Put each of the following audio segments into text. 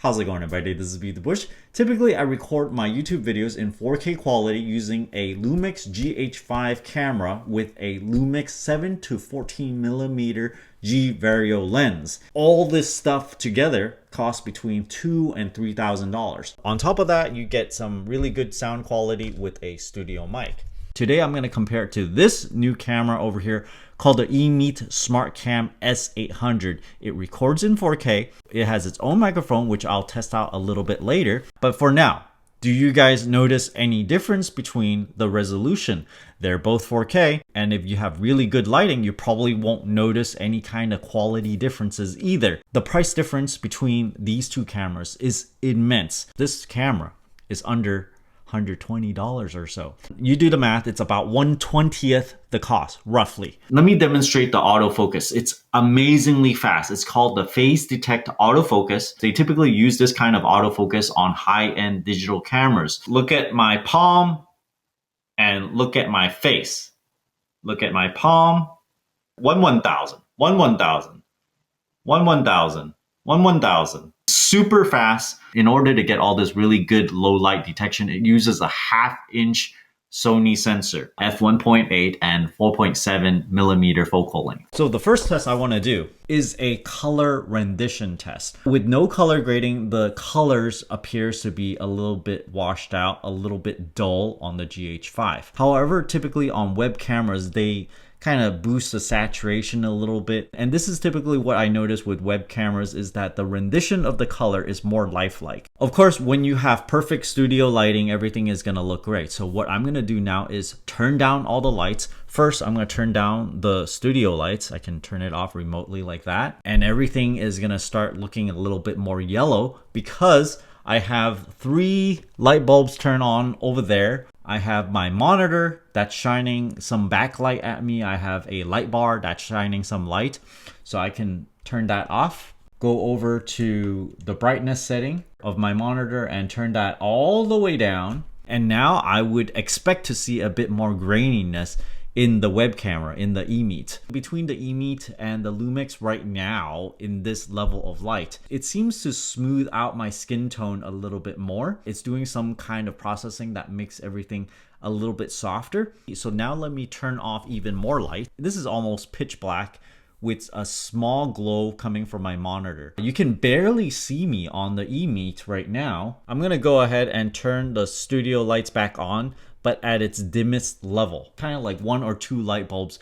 How's it going, everybody? This is BeatTheBush. Typically, I record my YouTube videos in 4K quality using a Lumix GH5 camera with a Lumix 7 to 14mm G Vario lens. All this stuff together costs between $2,000 and $3,000. On top of that, you get some really good sound quality with a studio mic. Today, I'm going to compare it to this new camera over here called the EMEET SmartCam S800. It records in 4K. It has its own microphone, which I'll test out a little bit later. But for now, do you guys notice any difference between the resolution? They're both 4K, and if you have really good lighting, you probably won't notice any kind of quality differences either. The price difference between these two cameras is immense. This camera is under $120 or so. You do the math, it's about 1/20th the cost, roughly. Let me demonstrate the autofocus. It's amazingly fast. It's called the phase detect autofocus. They typically use this kind of autofocus on high-end digital cameras. Look at my palm and look at my face. Look at my palm. 1/1000, 1/1000, 1/1000, 1/1000. Super fast. In order to get all this really good low light detection, it uses a 1/2-inch Sony sensor, f1.8 and 4.7mm focal length. So the first test I want to do is a color rendition test. With no color grading, the colors appears to be a little bit washed out, a little bit dull on the GH5. However, typically on web cameras, they kind of boost the saturation a little bit. And this is typically what I notice with web cameras, is that the rendition of the color is more lifelike. Of course, when you have perfect studio lighting, everything is gonna look great. So what I'm gonna do now is turn down all the lights. First, I'm gonna turn down the studio lights. I can turn it off remotely like that. And everything is gonna start looking a little bit more yellow because I have 3 light bulbs turned on over there. I have my monitor that's shining some backlight at me. I have a light bar that's shining some light. So I can turn that off, go over to the brightness setting of my monitor and turn that all the way down. And now I would expect to see a bit more graininess in the web camera, in the EMEET. Between the EMEET and the Lumix right now, in this level of light, it seems to smooth out my skin tone a little bit more. It's doing some kind of processing that makes everything a little bit softer. So now let me turn off even more light. This is almost pitch black with a small glow coming from my monitor. You can barely see me on the EMEET right now. I'm gonna go ahead and turn the studio lights back on, but at its dimmest level, kind of like 1 or 2 light bulbs,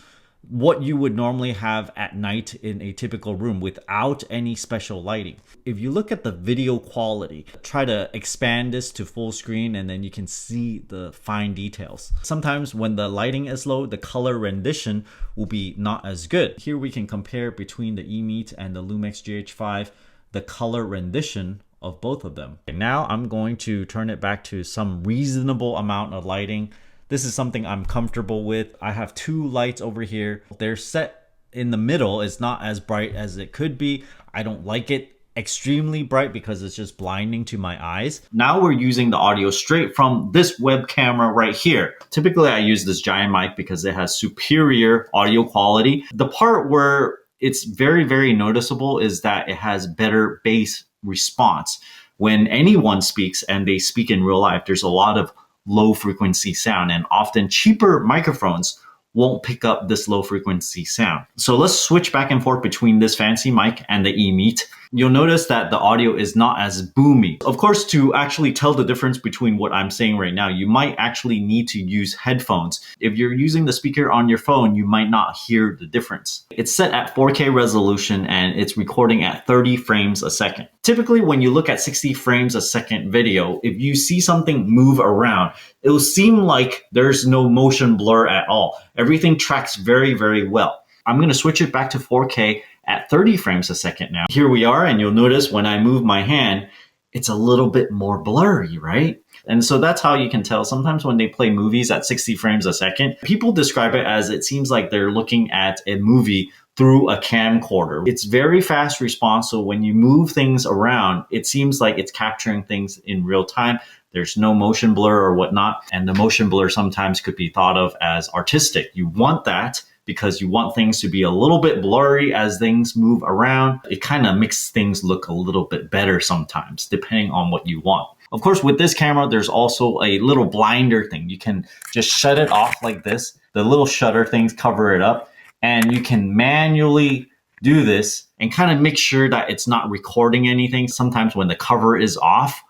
what you would normally have at night in a typical room without any special lighting. If you look at the video quality, try to expand this to full screen and then you can see the fine details. Sometimes when the lighting is low, the color rendition will be not as good. Here we can compare between the EMEET and the Lumix GH5, the color rendition of both of them. And now I'm going to turn it back to some reasonable amount of lighting. This is something I'm comfortable with. I have 2 lights over here. They're set in the middle. It's not as bright as it could be. I don't like it extremely bright because it's just blinding to my eyes. Now we're using the audio straight from this web camera right here. Typically I use this giant mic because it has superior audio quality. The part where it's very, very noticeable is that it has better bass response. When anyone speaks and they speak in real life, there's a lot of low frequency sound, and often cheaper microphones won't pick up this low frequency sound. So let's switch back and forth between this fancy mic and the EMEET. You'll notice that the audio is not as boomy. Of course, to actually tell the difference between what I'm saying right now, you might actually need to use headphones. If you're using the speaker on your phone, you might not hear the difference. It's set at 4K resolution and it's recording at 30 frames a second. Typically, when you look at 60 frames a second video, if you see something move around, it'll seem like there's no motion blur at all. Everything tracks very, very well. I'm gonna switch it back to 4K at 30 frames a second now. Here we are, and you'll notice when I move my hand, it's a little bit more blurry, right? And so that's how you can tell. Sometimes when they play movies at 60 frames a second, people describe it as it seems like they're looking at a movie through a camcorder. It's very fast response, so when you move things around, it seems like it's capturing things in real time. There's no motion blur or whatnot. And the motion blur sometimes could be thought of as artistic. You want that because you want things to be a little bit blurry as things move around. It kind of makes things look a little bit better sometimes, depending on what you want. Of course, with this camera, there's also a little blinder thing. You can just shut it off like this. The little shutter things cover it up, and you can manually do this and kind of make sure that it's not recording anything. Sometimes when the cover is off,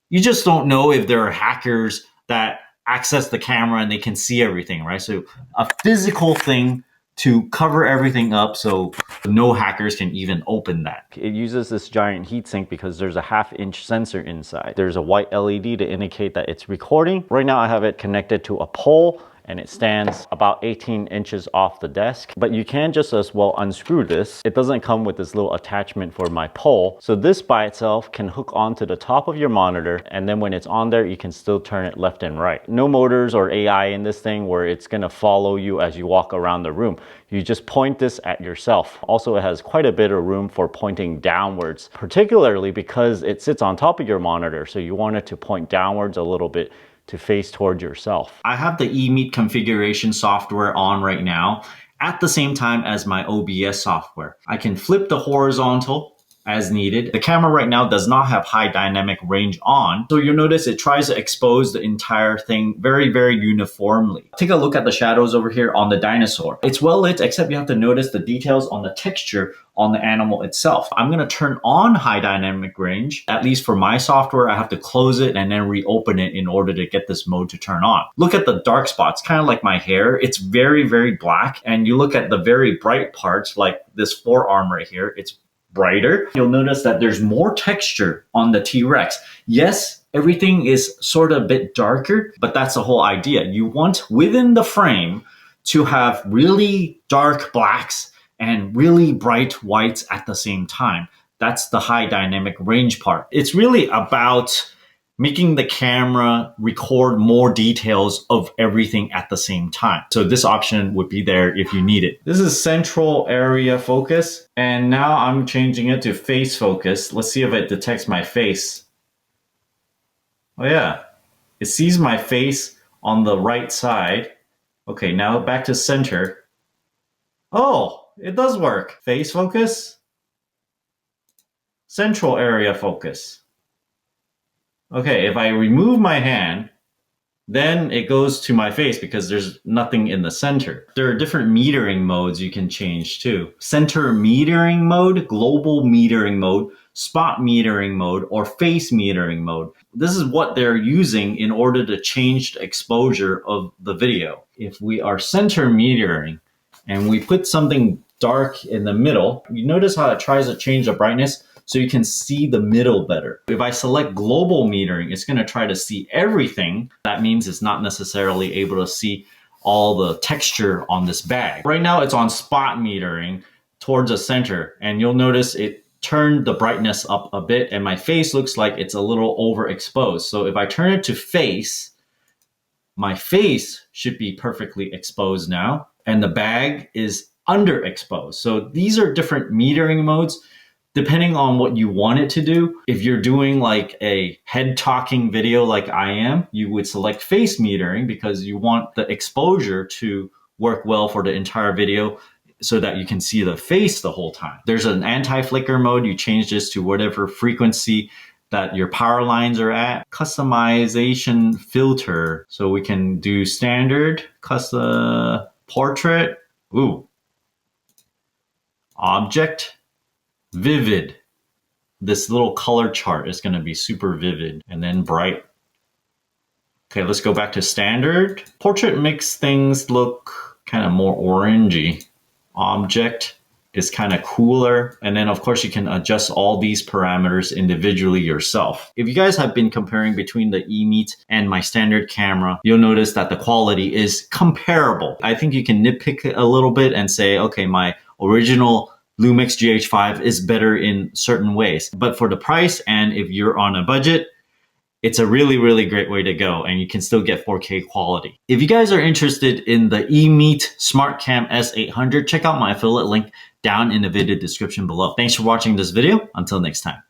you just don't know if there are hackers that access the camera and they can see everything, right? So a physical thing to cover everything up so no hackers can even open that. It uses this giant heatsink because there's a 1/2-inch sensor inside. There's a white LED to indicate that it's recording. Right now I have it connected to a pole and it stands about 18 inches off the desk, but you can just as well unscrew this. It doesn't come with this little attachment for my pole. So this by itself can hook onto the top of your monitor, and then when it's on there, you can still turn it left and right. No motors or AI in this thing where it's gonna follow you as you walk around the room. You just point this at yourself. Also, it has quite a bit of room for pointing downwards, particularly because it sits on top of your monitor. So you want it to point downwards a little bit to face toward yourself. I have the EMEET configuration software on right now at the same time as my OBS software. I can flip the horizontal as needed. The camera right now does not have high dynamic range on, so you'll notice it tries to expose the entire thing very, very uniformly. Take a look at the shadows over here on the dinosaur. It's well lit, except you have to notice the details on the texture on the animal itself. I'm gonna turn on high dynamic range. At least for my software, I have to close it and then reopen it in order to get this mode to turn on. Look at the dark spots, kind of like my hair. It's very, very black. And you look at the very bright parts, like this forearm right here, it's brighter. You'll notice that there's more texture on the T-Rex. Yes, everything is sort of a bit darker, but that's the whole idea. You want within the frame to have really dark blacks and really bright whites at the same time. That's the high dynamic range part. It's really about making the camera record more details of everything at the same time. So this option would be there if you need it. This is central area focus, and now I'm changing it to face focus. Let's see if it detects my face. Oh yeah, it sees my face on the right side. Okay, now back to center. Oh, it does work. Face focus, central area focus. Okay, if I remove my hand, then it goes to my face because there's nothing in the center. There are different metering modes you can change too. Center metering mode, global metering mode, spot metering mode, or face metering mode. This is what they're using in order to change the exposure of the video. If we are center metering and we put something dark in the middle, you notice how it tries to change the brightness so you can see the middle better. If I select global metering, it's gonna try to see everything. That means it's not necessarily able to see all the texture on this bag. Right now it's on spot metering towards the center, and you'll notice it turned the brightness up a bit and my face looks like it's a little overexposed. So if I turn it to face, my face should be perfectly exposed now, and the bag is underexposed. So these are different metering modes depending on what you want it to do. If you're doing like a head talking video like I am, you would select face metering because you want the exposure to work well for the entire video so that you can see the face the whole time. There's an anti-flicker mode. You change this to whatever frequency that your power lines are at. Customization filter. So we can do standard, custom, portrait, ooh, object, vivid. This little color chart is going to be super vivid, and then bright. Okay, let's go back to standard. Portrait makes things look kind of more orangey. Object is kind of cooler. And then of course you can adjust all these parameters individually yourself. If you guys have been comparing between the EMEET and my standard camera, you'll notice that the quality is comparable. I think you can nitpick a little bit and say, okay, my original Lumix GH5 is better in certain ways. But for the price, and if you're on a budget, it's a really, really great way to go, and you can still get 4K quality. If you guys are interested in the EMEET SmartCam S800, check out my affiliate link down in the video description below. Thanks for watching this video. Until next time.